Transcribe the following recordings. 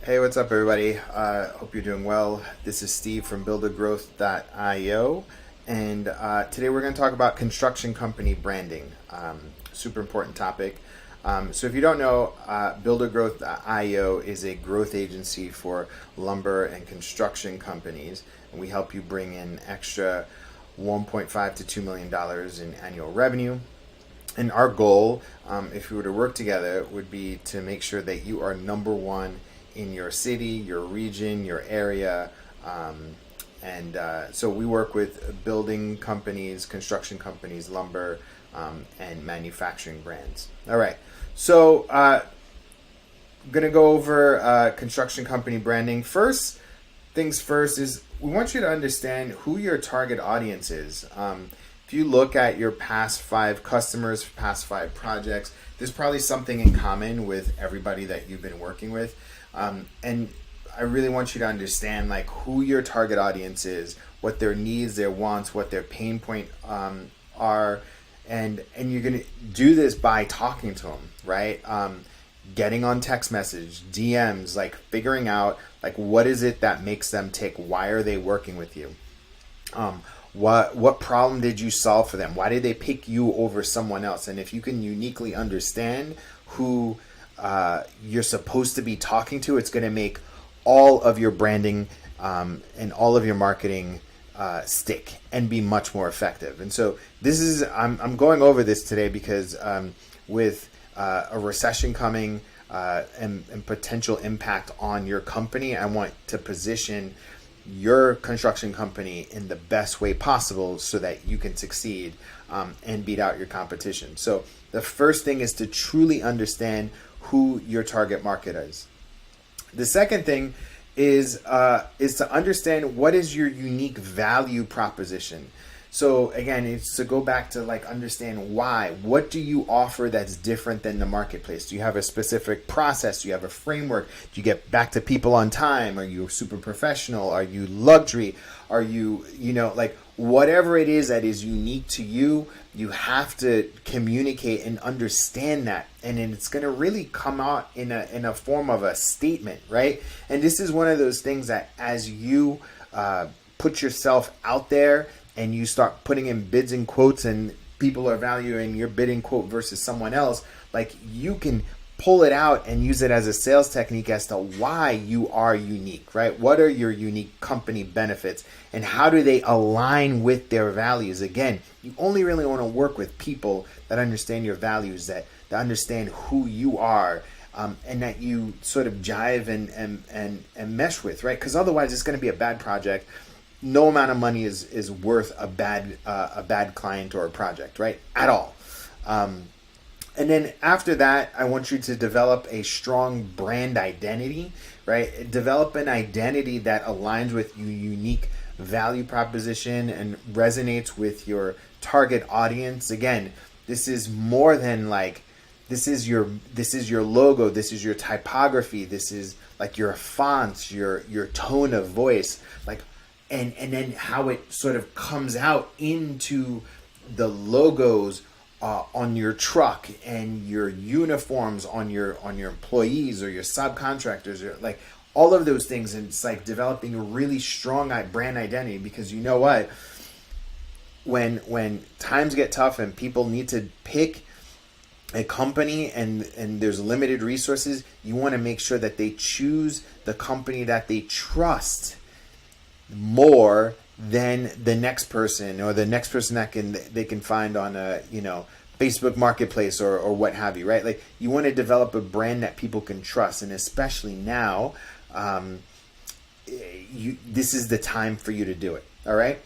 Hey, what's up, everybody? Hope you're doing well. This is Steve from buildergrowth.io, and today we're going to talk about construction company branding. Super important topic. So, if you don't know, buildergrowth.io is a growth agency for lumber and construction companies, and we help you bring in extra 1.5 to $2 million in annual revenue. And our goal, if we were to work together, would be to make sure that you are number one in your city, your region, your area. So we work with building companies, construction companies, lumber, and manufacturing brands. All right. So I'm going to go over construction company branding. First things first is we want you to understand who your target audience is. If you look at your past 5 customers, past 5 projects, there's probably something in common with everybody that you've been working with. And I really want you to understand like who your target audience is, what their needs, their wants, what their pain point are, and you're gonna do this by talking to them, right? Getting on text message, DMs, like figuring out like what is it that makes them tick? Why are they working with you? What problem did you solve for them? Why did they pick you over someone else? And if you can uniquely understand who you're supposed to be talking to, it's going to make all of your branding and all of your marketing stick and be much more effective. And so this is I'm going over this today because with a recession coming and potential impact on your company, I want to position your construction company in the best way possible so that you can succeed and beat out your competition. So the first thing is to truly understand who your target market is. The second thing is to understand what is your unique value proposition. So again, it's to go back to like understand why. What do you offer that's different than the marketplace? Do you have a specific process? Do you have a framework? Do you get back to people on time? Are you super professional? Are you luxury? Are you, like whatever it is that is unique to you, you have to communicate and understand that. And then it's going to really come out in a form of a statement, right? And this is one of those things that as you put yourself out there, and you start putting in bids and quotes and people are valuing your bidding quote versus someone else, like you can pull it out and use it as a sales technique as to why you are unique, right? What are your unique company benefits and how do they align with their values? Again, you only really want to work with people that understand your values, that understand who you are, and that you sort of jive and mesh with, right? Because otherwise it's going to be a bad project. No amount of money is worth a bad client or a project, right? At all. And then after that, I want you to develop a strong brand identity, right? Develop an identity that aligns with your unique value proposition and resonates with your target audience. Again, this is more than like this is your logo, this is your typography, this is like your fonts, your tone of voice, like. And then how it sort of comes out into the logos on your truck and your uniforms on your employees or your subcontractors, or like all of those things. And it's like developing a really strong brand identity, because you know what, when times get tough and people need to pick a company and there's limited resources, you want to make sure that they choose the company that they trust more than the next person or the next person that they can find on a Facebook Marketplace or what have you, right? Like you want to develop a brand that people can trust, and especially now, this is the time for you to do it. All right.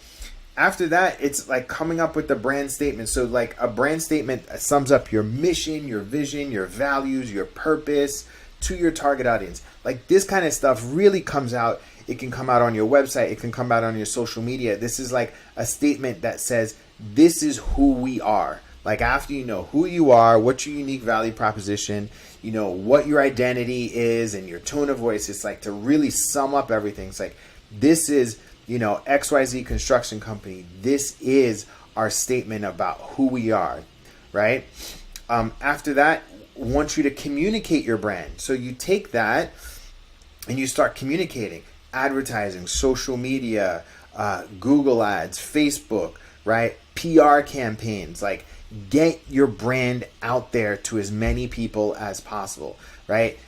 After that, it's like coming up with the brand statement. So like a brand statement sums up your mission, your vision, your values, your purpose to your target audience. Like this kind of stuff really comes out. It can come out on your website. It can come out on your social media. This is like a statement that says, this is who we are. Like after you know who you are, what's your unique value proposition, what your identity is and your tone of voice. It's like to really sum up everything. It's like, this is, XYZ construction company. This is our statement about who we are, right? After that, want you to communicate your brand. So you take that and you start communicating, advertising, social media, Google ads, Facebook, right? PR campaigns, like get your brand out there to as many people as possible, right?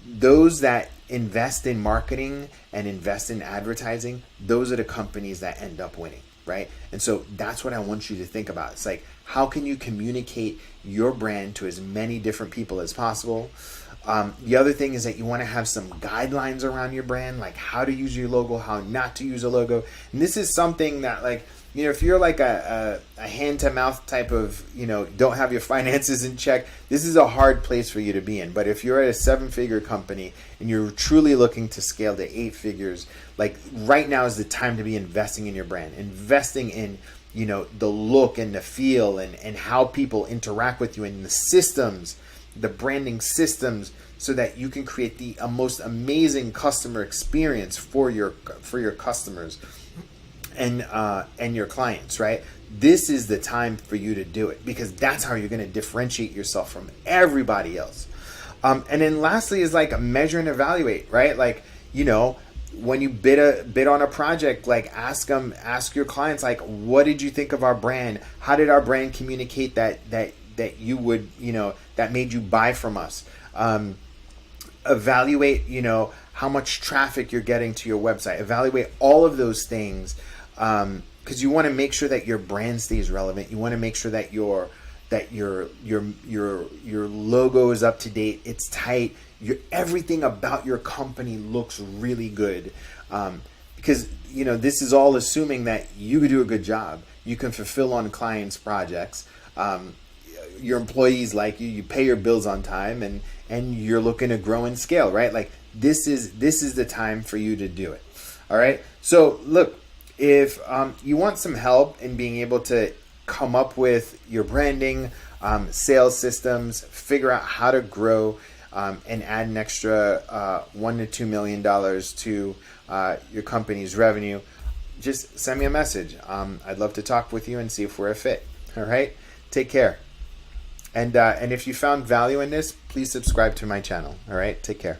Those that invest in marketing and invest in advertising, those are the companies that end up winning, right? And so that's what I want you to think about. It's like, how can you communicate your brand to as many different people as possible? The other thing is that you want to have some guidelines around your brand, like how to use your logo, how not to use a logo. And this is something that, like, you know, if you're like a hand to mouth type of, you know, don't have your finances in check, this is a hard place for you to be in. But if you're at a 7-figure company and you're truly looking to scale to 8 figures, like right now is the time to be investing in your brand, investing in, you know, the look and the feel and how people interact with you, and the systems, the branding systems, so that you can create the most amazing customer experience for your customers and your clients, right? This is the time for you to do it, because that's how you're going to differentiate yourself from everybody else. And then lastly is like measure and evaluate, right? Like, you know, when you bid on a project, like ask your clients, like, what did you think of our brand? How did our brand communicate that you would, you know, that made you buy from us? Evaluate, you know, how much traffic you're getting to your website. Evaluate all of those things, because you want to make sure that your brand stays relevant. You want to make sure that your logo is up to date. It's tight. Everything about your company looks really good, because, you know, this is all assuming that you do a good job. You can fulfill on clients' projects. Your employees like you pay your bills on time, and you're looking to grow and scale, right? Like this is the time for you to do it. All right. So look, if you want some help in being able to come up with your branding, sales systems, figure out how to grow, and add an extra $1 to $2 million to your company's revenue, just send me a message. I'd love to talk with you and see if we're a fit. All right. Take care. And if you found value in this, please subscribe to my channel. All right. Take care.